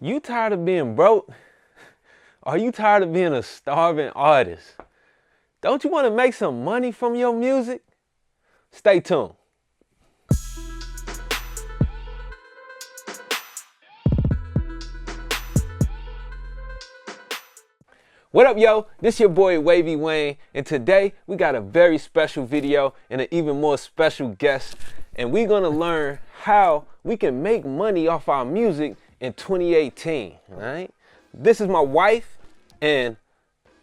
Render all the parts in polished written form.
You tired of being broke? Are you tired of being a starving artist? Don't you want to make some money from your music? Stay tuned. What up, yo? This your boy Wavy Wayne, and today we got a very special video and an even more special guest, and we're gonna learn how we can make money off our music in 2018, all right? This is my wife and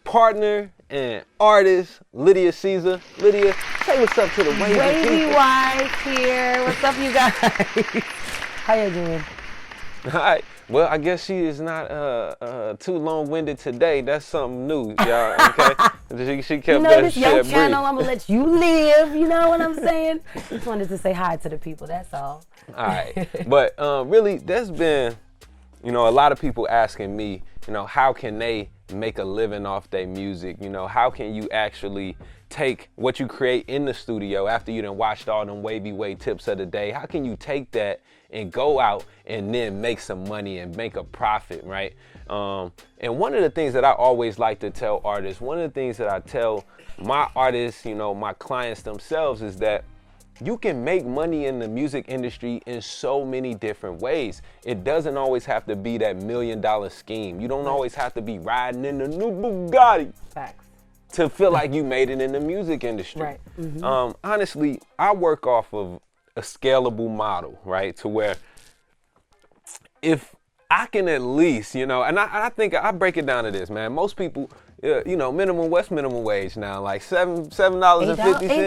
partner and artist, Lydia Caesar. Lydia, say what's up to the Wavy Wavy wife here. What's up, you guys? How you doing? All right. Well, I guess she is not too long-winded today. That's something new, y'all. Okay, she kept that this shit your brief. channel. I'm gonna let you live. You know what I'm saying? Just wanted to say hi to the people. That's all. All right, but really, there's been, a lot of people asking me, how can they make a living off their music? How can you actually take what you create in the studio after you done watched all them Wavy Way tips of the day? How can you take that and go out and then make some money and make a profit, right? And one of the things that I always like to tell artists, one of the things that I tell my artists, my clients themselves, is that you can make money in the music industry in so many different ways. It doesn't always have to be that $1 million scheme. You don't always have to be riding in the new Bugatti. Facts. To feel like you made it in the music industry. Right. Mm-hmm. Honestly, I work off of a scalable model, right? To where if I can at least, and I think I break it down to this, man. Most people, what's minimum wage now? Like $7.50,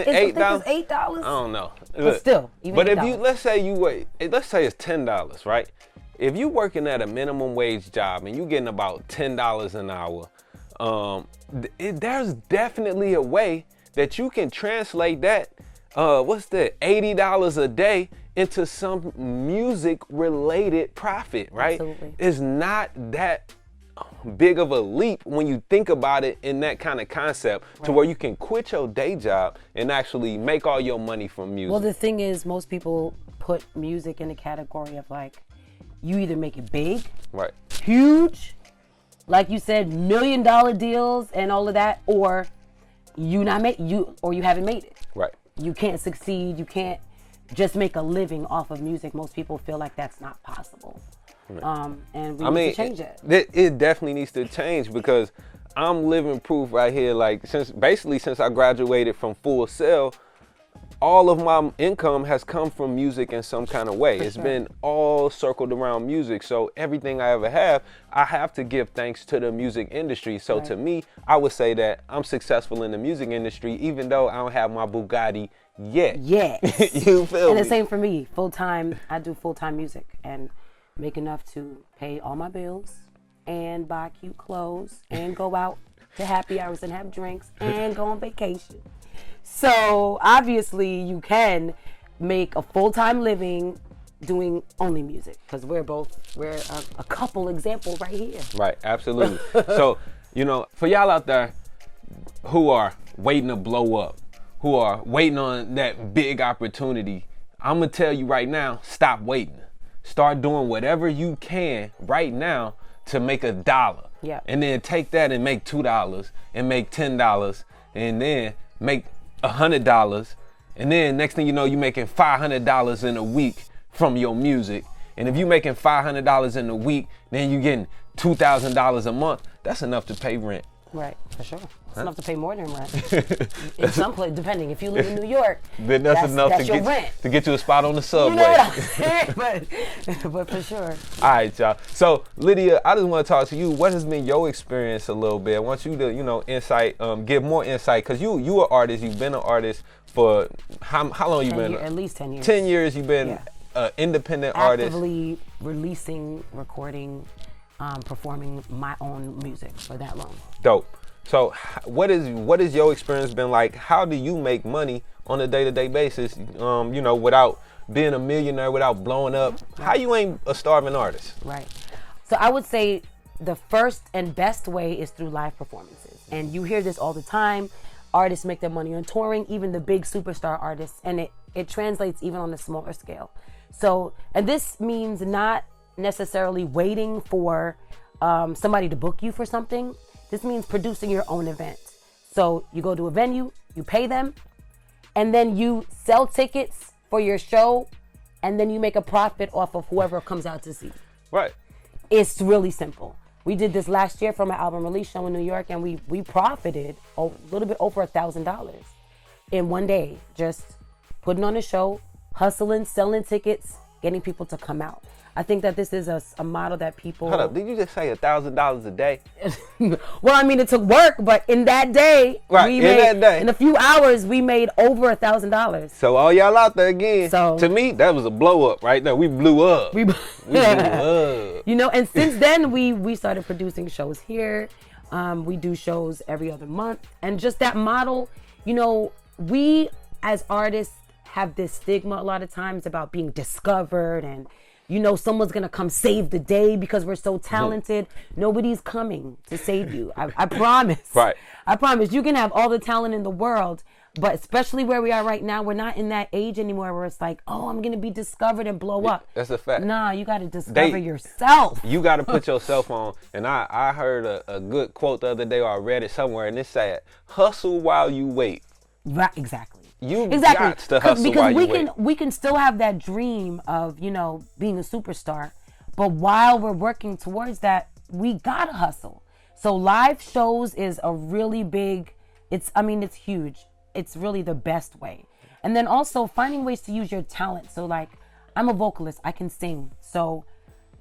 $8. $8. I don't know. But still, even but $8. if you let's say it's $10, right? If you working at a minimum wage job and you getting about $10 an hour, there's definitely a way that you can translate that. What's that? $80 a day into some music-related profit, right? Absolutely. It's not that big of a leap when you think about it in that kind of concept, to where you can quit your day job and actually make all your money from music. Well, the thing is, most people put music in the category of like, you either make it big, right, huge, like you said, $1 million deals and all of that, or you haven't made it. Right. You can't succeed. You can't just make a living off of music. Most people feel like that's not possible. And we need to change that. It definitely needs to change, because I'm living proof right here. Like since I graduated from Full Sail, all of my income has come from music in some kind of way. It's been all circled around music. So everything I ever have, I have to give thanks to the music industry. So to me, I would say that I'm successful in the music industry, even though I don't have my Bugatti yet. Yes. You feel me? And the same for me. Full-time, I do full-time music and make enough to pay all my bills and buy cute clothes and go out to happy hours and have drinks and go on vacation. So obviously you can make a full-time living doing only music, because we're a couple example right here. Right, absolutely. So, for y'all out there who are waiting to blow up, who are waiting on that big opportunity, I'm gonna tell you right now, stop waiting. Start doing whatever you can right now to make $1. Yeah. And then take that and make $2 and make $10 and then make $100, and then next thing you know, you're making $500 in a week from your music. And if you're making $500 in a week, then you're getting $2,000 a month. That's enough to pay rent. Right, for sure. It's enough to pay more than rent. In some place, depending. If you live in New York, then that's enough to get you a spot on the subway. You know what I'm saying? but for sure. All right, y'all. So Lydia, I just want to talk to you. What has been your experience a little bit? I want you to, give more insight, because you an artist. You've been an artist for how long? You been? At least 10 years. 10 years. You've been an independent artist. Actively releasing, recording, performing my own music for that long. Dope. So what is your experience been like? How do you make money on a day-to-day basis, without being a millionaire, without blowing up? How you ain't a starving artist? Right. So I would say the first and best way is through live performances. And you hear this all the time. Artists make their money on touring, even the big superstar artists, and it translates even on a smaller scale. So, and this means not necessarily waiting for somebody to book you for something. This means producing your own event. So you go to a venue, you pay them, and then you sell tickets for your show, and then you make a profit off of whoever comes out to see. Right. It's really simple. We did this last year for my album release show in New York, and we profited a little bit over $1,000 in one day, just putting on a show, hustling, selling tickets, getting people to come out. I think that this is a model that people... Hold up, did you just say $1,000 a day? Well, I mean, it took work, but in that day, in a few hours, we made over $1,000. So all y'all out there again, to me, that was a blow up right there. We blew up. We blew up. You know, and since then, we started producing shows here. We do shows every other month. And just that model, you know, we as artists have this stigma a lot of times about being discovered and, you know, someone's going to come save the day because we're so talented. Nobody's coming to save you. I promise. Right. I promise. You can have all the talent in the world, but especially where we are right now, we're not in that age anymore where it's like, oh, I'm going to be discovered and blow up. That's a fact. Nah, you got to discover yourself. You got to put yourself on. And I heard a good quote the other day, or I read it somewhere, and it said, hustle while you wait. Right, exactly. You got to hustle because while you wait. We can still have that dream of, you know, being a superstar, but while we're working towards that, we gotta hustle. So live shows is a really big. It's huge. It's really the best way. And then also finding ways to use your talent. So like, I'm a vocalist. I can sing. So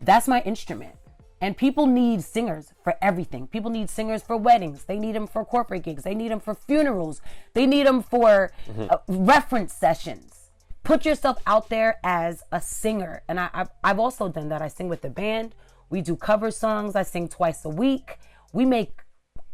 that's my instrument. And people need singers for everything. People need singers for weddings. They need them for corporate gigs. They need them for funerals. They need them for reference sessions. Put yourself out there as a singer. And I've also done that. I sing with the band. We do cover songs. I sing twice a week. We make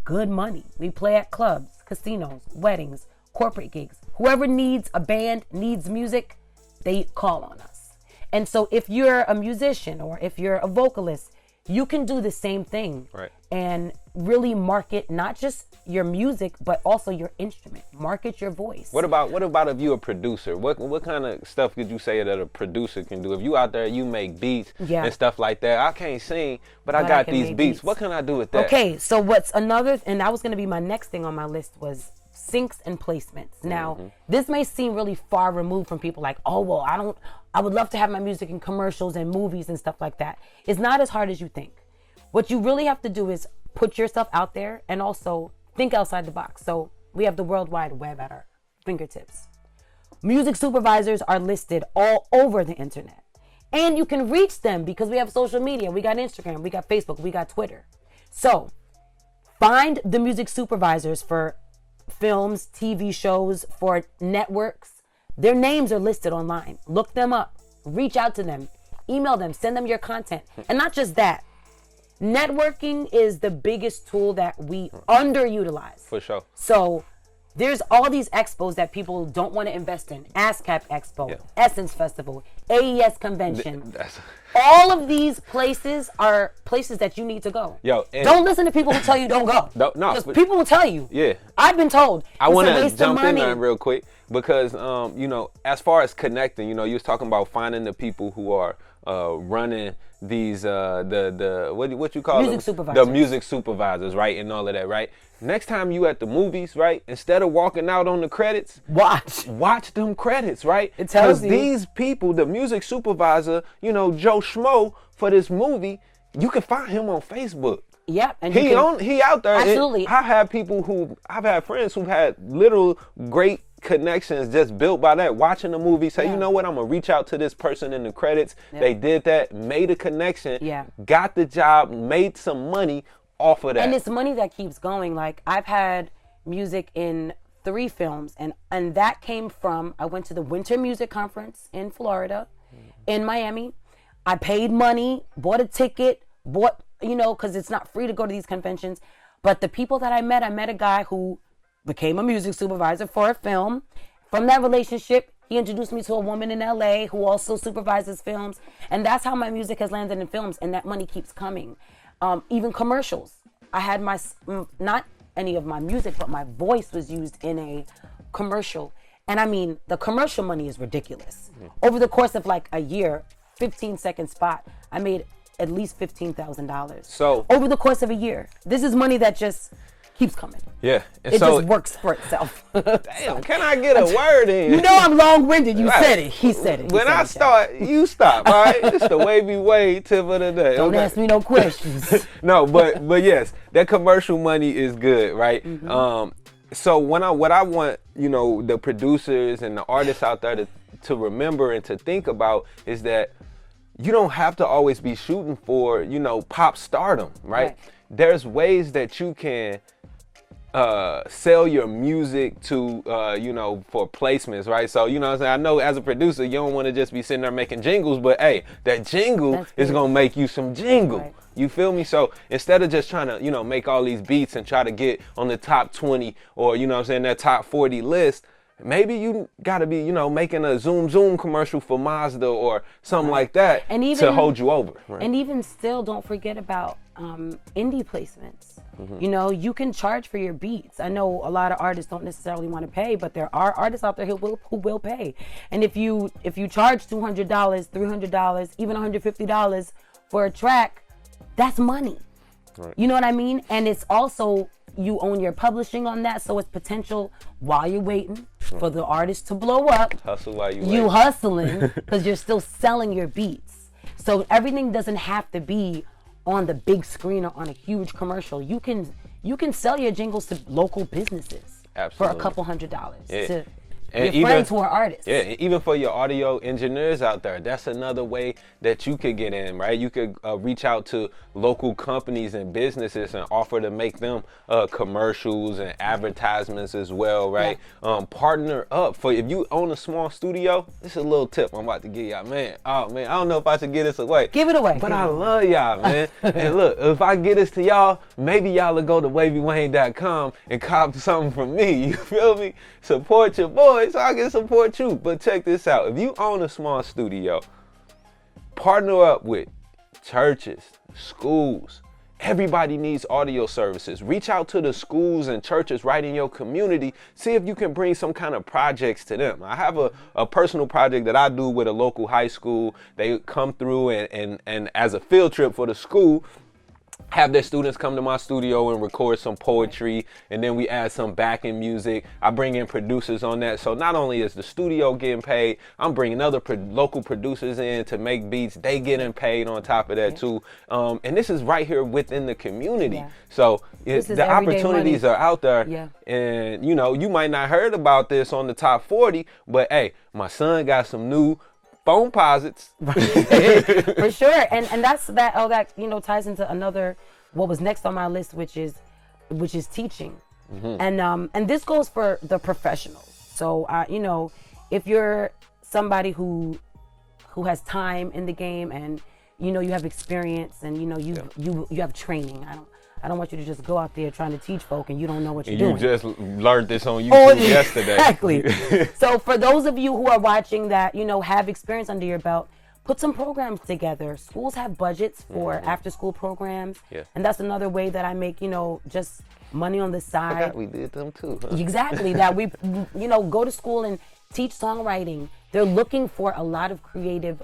good money. We play at clubs, casinos, weddings, corporate gigs. Whoever needs a band, needs music, they call on us. And so if you're a musician or if you're a vocalist, you can do the same thing, right, and really market not just your music, but also your instrument. Market your voice. What about if you're a producer? What kind of stuff could you say that a producer can do? If you out there, you make beats and stuff like that. I can't sing, but I got these beats. What can I do with that? Okay, so what's another, and that was going to be my next thing on my list, was syncs and placements. Now, this may seem really far removed from people like, oh, well, I would love to have my music in commercials and movies and stuff like that. It's not as hard as you think. What you really have to do is put yourself out there and also think outside the box. So we have the World Wide Web at our fingertips. Music supervisors are listed all over the internet. And you can reach them because we have social media. We got Instagram, we got Facebook, we got Twitter. So find the music supervisors for films, TV shows, for networks. Their names are listed online. Look them up. Reach out to them. Email them. Send them your content. And not just that. Networking is the biggest tool that we underutilize. For sure. So there's all these expos that people don't want to invest in. ASCAP Expo, Essence Festival, AES Convention. All of these places are places that you need to go. Don't listen to people who tell you don't go. Because people will tell you. Yeah. I've been told. I want to jump in there real quick because, you know, as far as connecting, you know, you was talking about finding the people who are running these what you call music them? Supervisors. The music supervisors, right, and all of that, right? Next time you at the movies, right, instead of walking out on the credits, watch them credits, right? It tells you. These people, the music supervisor, you know, Joe Schmo for this movie, you can find him on Facebook. Yep, and he out there. Absolutely. I've had friends who've had literal great connections just built by that, watching the movie, say, you know what, I'm gonna reach out to this person in the credits. They did that, made a connection, got the job, made some money off of that. And it's money that keeps going. Like, I've had music in 3 films, and that came from, I went to the Winter Music Conference in Florida, in Miami. I paid money, bought a ticket, you know, because it's not free to go to these conventions. But the people that I met a guy who became a music supervisor for a film. From that relationship, he introduced me to a woman in LA who also supervises films. And that's how my music has landed in films, and that money keeps coming. Even commercials. I had not any of my music, but my voice was used in a commercial. And I mean, the commercial money is ridiculous. Over the course of like a year, 15-second spot, I made at least $15,000. So over the course of a year, this is money that just keeps coming. Yeah. And it so, just works for itself. Damn, can I get a word in? You know I'm long-winded. You Right. said it. He said it. When I start, you stop, all right? It's the Wavy Way tip of the day. Don't ask me no questions. No, but yes, that commercial money is good, right? So what I want, the producers and the artists out there to remember and to think about is that you don't have to always be shooting for, pop stardom, right? There's ways that you can sell your music to, for placements, right? So, what I'm saying? I know as a producer, you don't want to just be sitting there making jingles, but hey, that jingle is going to make you some jingle. Right. You feel me? So instead of just trying to, make all these beats and try to get on the top 20 or, that top 40 list, maybe you got to be, making a Zoom commercial for Mazda or something like that and even, to hold you over. Right? And even still, don't forget about indie placements. You can charge for your beats. I know a lot of artists don't necessarily want to pay, but there are artists out there who will pay. And if you charge $200, $300, even $150 for a track, that's money. Right. You know what I mean? And it's also, you own your publishing on that, so it's potential while you're waiting for the artist to blow up. Hustle while you hustling because you're still selling your beats. So everything doesn't have to be on the big screen or on a huge commercial. You can sell your jingles to local businesses. Absolutely. For a couple $100s. Yeah. To and your friends who are artists. Yeah, and even for your audio engineers out there, that's another way that you could get in, right? You could reach out to local companies and businesses and offer to make them commercials and advertisements as well, right? Yeah. Partner up. If you own a small studio, this is a little tip I'm about to give y'all, man. Oh man, I don't know if I should give this away. Give it away. But I love y'all, man. And look, if I get this to y'all, maybe y'all will go to wavywayne.com and cop something from me. You feel me? Support your boy so I can support you. But check this out. If you own a small studio, partner up with churches, schools. Everybody needs audio services. Reach out to the schools and churches right in your community. See if you can bring some kind of projects to them. I have a personal project that I do with a local high school. They come through and as a field trip for the school, have their students come to my studio and record some poetry, and then we add some backing music. I bring in producers on that. So not only is the studio getting paid, I'm bringing other local producers in to make beats. They getting paid on top of that too. And this is right here within the community. Yeah. So the opportunities are out there. Yeah. And you might not heard about this on the top 40, but hey, my son got some new phone posits. For sure. And that ties into another, what was next on my list, which is teaching. And this goes for the professionals. So if you're somebody who has time in the game and you have experience and you have training. I don't want you to just go out there trying to teach folk and you don't know what you're doing. You just learned this on YouTube yesterday. Exactly. So for those of you who are watching that, have experience under your belt, put some programs together. Schools have budgets for after school programs. Yeah. And that's another way that I make, just money on the side. We did them too. Huh? Exactly. That we, go to school and teach songwriting. They're looking for a lot of creative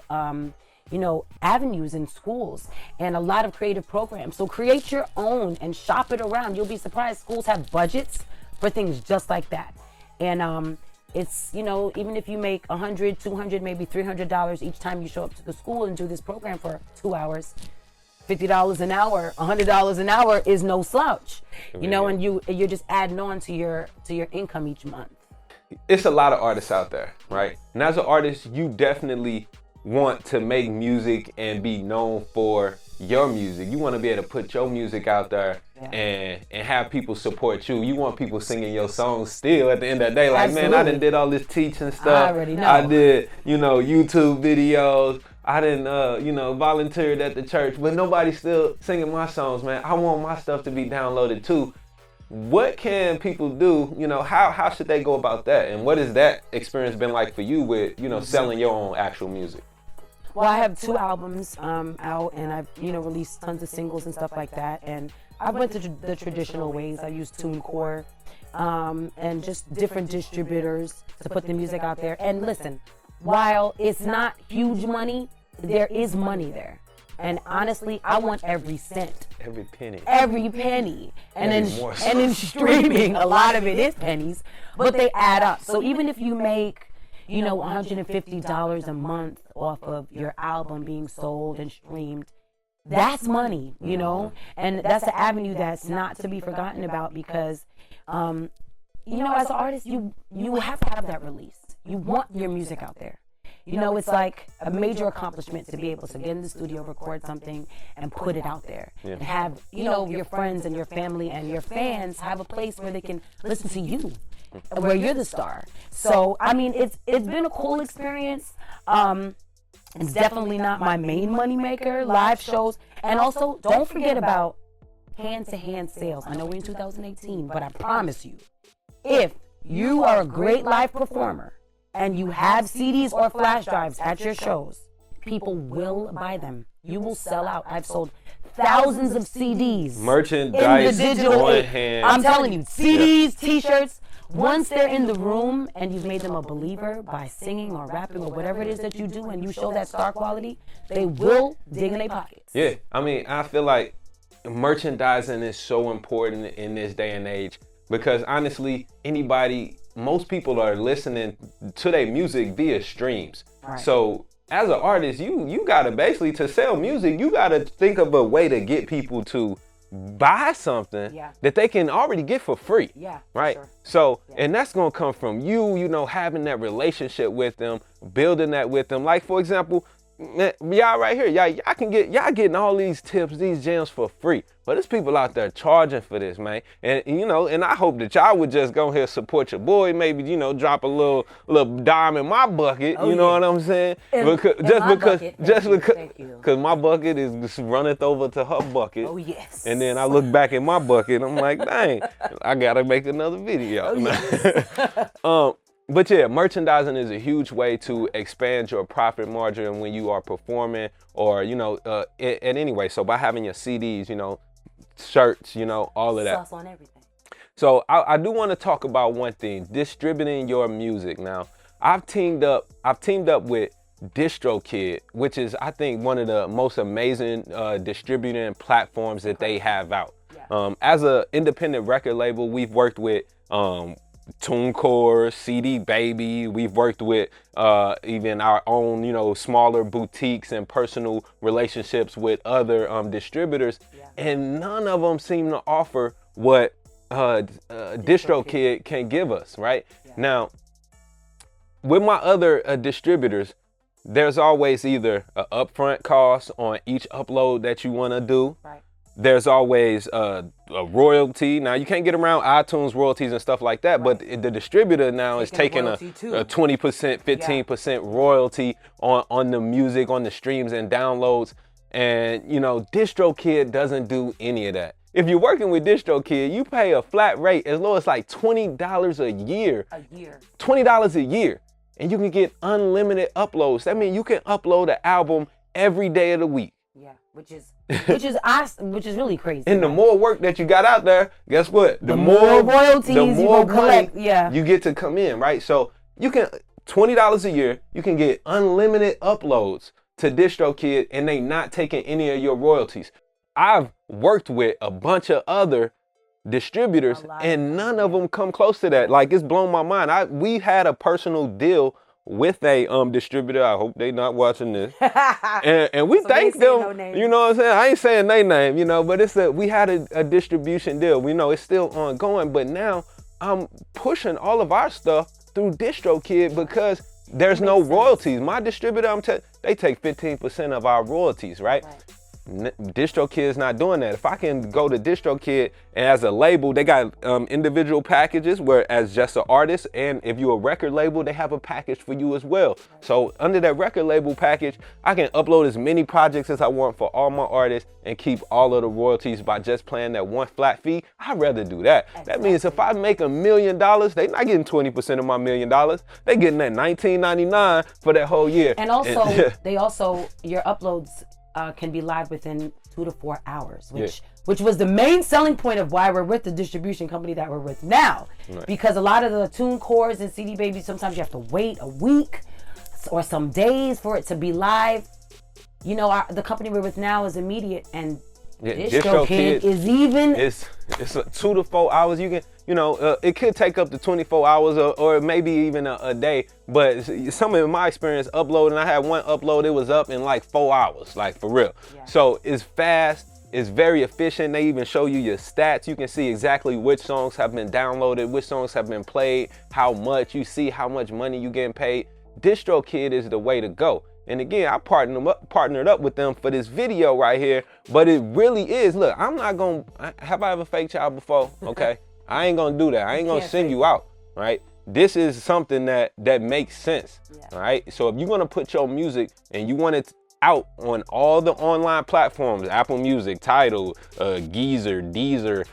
avenues in schools and a lot of creative programs. So create your own and shop it around. You'll be surprised. Schools have budgets for things just like that. And it's, even if you make $100, $200, maybe $300 each time you show up to the school and do this program for 2 hours, $50 an hour, $100 an hour is no slouch, and you're just adding on to your income each month. It's a lot of artists out there, right? And as an artist, you definitely want to make music and be known for your music. You want to be able to put your music out there and have people support you. You want people singing your songs still at the end of the day. Like, absolutely. Man, I done did all this teaching stuff. I already know. I did, YouTube videos. I didn't, volunteered at the church, but nobody's still singing my songs, man. I want my stuff to be downloaded too. What can people do? How should they go about that? And what has that experience been like for you with, selling your own actual music? Well, I have 2 albums out, and I've released tons of singles and stuff like that. And I went to the traditional ways. I used TuneCore and just different distributors to put the music out there. And listen, while it's not huge money, there is money there. And honestly, I want every cent. Every penny. Every penny. And Every in streaming, a lot of it is pennies, but they add up. So even if you make, you know, $150 a month off of your album being sold and streamed, that's money, you know? And that's an avenue that's not to be forgotten about because, you know, as an artist, you have to have that release. You want your music out there. You know, it's like a major accomplishment to be able to get in the studio, record something, and put it out there. Yeah. And have, you know, your friends and your family and your fans have a place where they can listen to you, where you're the star. So, I mean, it's been a cool experience. It's definitely not my main moneymaker, live shows. And also, don't forget about hand-to-hand sales. I know we're in 2018, but I promise you, if you are a great live performer, and you have CDs or flash drives at your shows, people will buy them. You will sell out. I've sold thousands of CDs. Merchandise in the digital on hand. I'm telling you, CDs, T-shirts, once they're in the room and you've made them a believer by singing or rapping or whatever it is that you do and you show that star quality, they will dig in their pockets. Yeah, I mean, I feel like merchandising is so important in this day and age because honestly, most people are listening to their music via streams. Right. So as an artist, you gotta basically, to sell music, you gotta think of a way to get people to buy something that they can already get for free. Yeah. Right. Sure. So, and that's gonna come from you know, having that relationship with them, building that with them. Like for example, y'all right here, y'all getting all these tips, these gems for free. But there's people out there charging for this, man. And you know, and I hope that y'all would just go ahead and support your boy. Maybe, you know, drop a little dime in my bucket. You know what I'm saying? Because my bucket is just runneth over to her bucket. Oh yes. And then I look back at my bucket, and I'm like, dang, I gotta make another video. Oh, yes. But yeah, merchandising is a huge way to expand your profit margin when you are performing or, you know, and anyway, so by having your CDs, you know, shirts, you know, all of that. Sauce on everything. So I do want to talk about one thing, distributing your music. Now, I've teamed up with DistroKid, which is, I think, one of the most amazing distributing platforms that they have out. Yeah. As an independent record label, we've worked with TuneCore, CD Baby. We've worked with even our own, you know, smaller boutiques and personal relationships with other distributors, and none of them seem to offer what DistroKid can give us. Right now, with my other distributors, there's always either an upfront cost on each upload that you want to do. Right. There's always a royalty. Now, you can't get around iTunes royalties and stuff like that, but the distributor now is taking a 20%, 15% royalty on the music, on the streams and downloads. And, you know, DistroKid doesn't do any of that. If you're working with DistroKid, you pay a flat rate as low as like $20 a year. $20 a year. And you can get unlimited uploads. That means you can upload an album every day of the week. Yeah, which is really crazy. And the more work that you got out there, guess what? The more royalties you will collect. You get to come in, right? So you can $20 a year, you can get unlimited uploads to DistroKid, and they not taking any of your royalties. I've worked with a bunch of other distributors, and none of them come close to that. Like, it's blown my mind. We had a personal deal with a distributor. I hope they not watching this. and we thank them. No, you know what I'm saying? I ain't saying their name, you know, but we had a distribution deal. We know it's still ongoing, but now I'm pushing all of our stuff through DistroKid because there's no royalties. My distributor, they take 15% of our royalties, right? DistroKid's not doing that. If I can go to DistroKid and as a label, they got individual packages where as just an artist, and if you're a record label, they have a package for you as well. So under that record label package, I can upload as many projects as I want for all my artists and keep all of the royalties by just paying that one flat fee. I'd rather do that. That means if I make $1 million, they're not getting 20% of my $1 million. They're getting that $19.99 for that whole year. And also, your uploads can be live within 2 to 4 hours, which was the main selling point of why we're with the distribution company that we're with now. Right. Because a lot of the TuneCores and CD Baby, sometimes you have to wait a week or some days for it to be live. you know, the company we're with now is immediate, and Yeah, DistroKid is even. It's 2 to 4 hours. You can, you know, it could take up to 24 hours or maybe even a day. But some of my experience uploading, I had one upload, it was up in like 4 hours, like for real. Yeah. So it's fast. It's very efficient. They even show you your stats. You can see exactly which songs have been downloaded, which songs have been played, how much. You see how much money you getting paid. DistroKid is the way to go. And again, I partnered up with them for this video right here, but it really is. Look, I'm not gonna, have I ever faked y'all before? Okay, I ain't gonna do that. I ain't gonna send you out, right? This is something that makes sense, all right? So if you're gonna put your music and you want it out on all the online platforms, Apple Music, Tidal, Geezer, Deezer,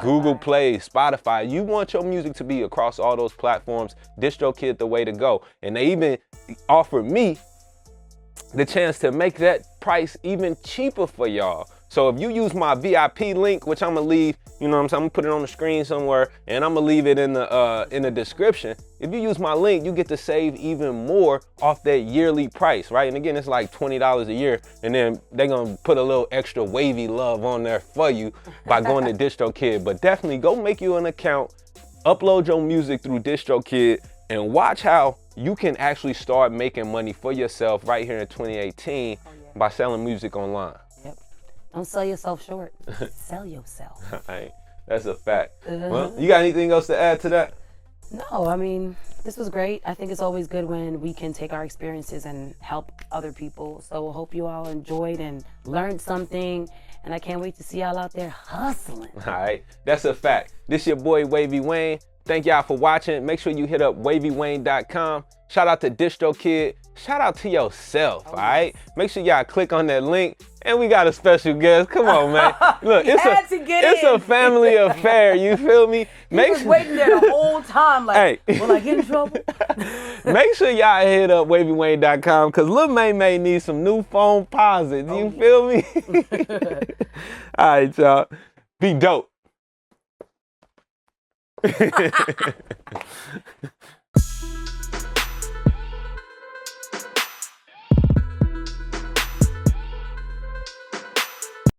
Google Play, Spotify, you want your music to be across all those platforms, DistroKid the way to go. And they even offer me the chance to make that price even cheaper for y'all. So if you use my VIP link, which I'm gonna leave, you know what I'm saying, I'm gonna put it on the screen somewhere, and I'm gonna leave it in the description. If you use my link, you get to save even more off that yearly price, right? And again, it's like $20 a year, and then they're gonna put a little extra Wavy love on there for you by going to DistroKid. But definitely go make you an account, upload your music through DistroKid, and watch how you can actually start making money for yourself right here in 2018 by selling music online. Yep. Don't sell yourself short. Sell yourself. Right. That's a fact. Well, you got anything else to add to that? No, I mean, this was great. I think it's always good when we can take our experiences and help other people. So I hope you all enjoyed and learned something. And I can't wait to see y'all out there hustling. All right. That's a fact. This your boy, Wavy Wayne. Thank y'all for watching. Make sure you hit up wavywayne.com. Shout out to DistroKid. Shout out to yourself, all right? Make sure y'all click on that link. And we got a special guest. Come on, man. Look, it's a family affair. You feel me? He was waiting there the whole time, like, hey. Will I get in trouble? Make sure y'all hit up wavywayne.com because Lil May needs some new phone posits. You feel me? All right, y'all. Be dope.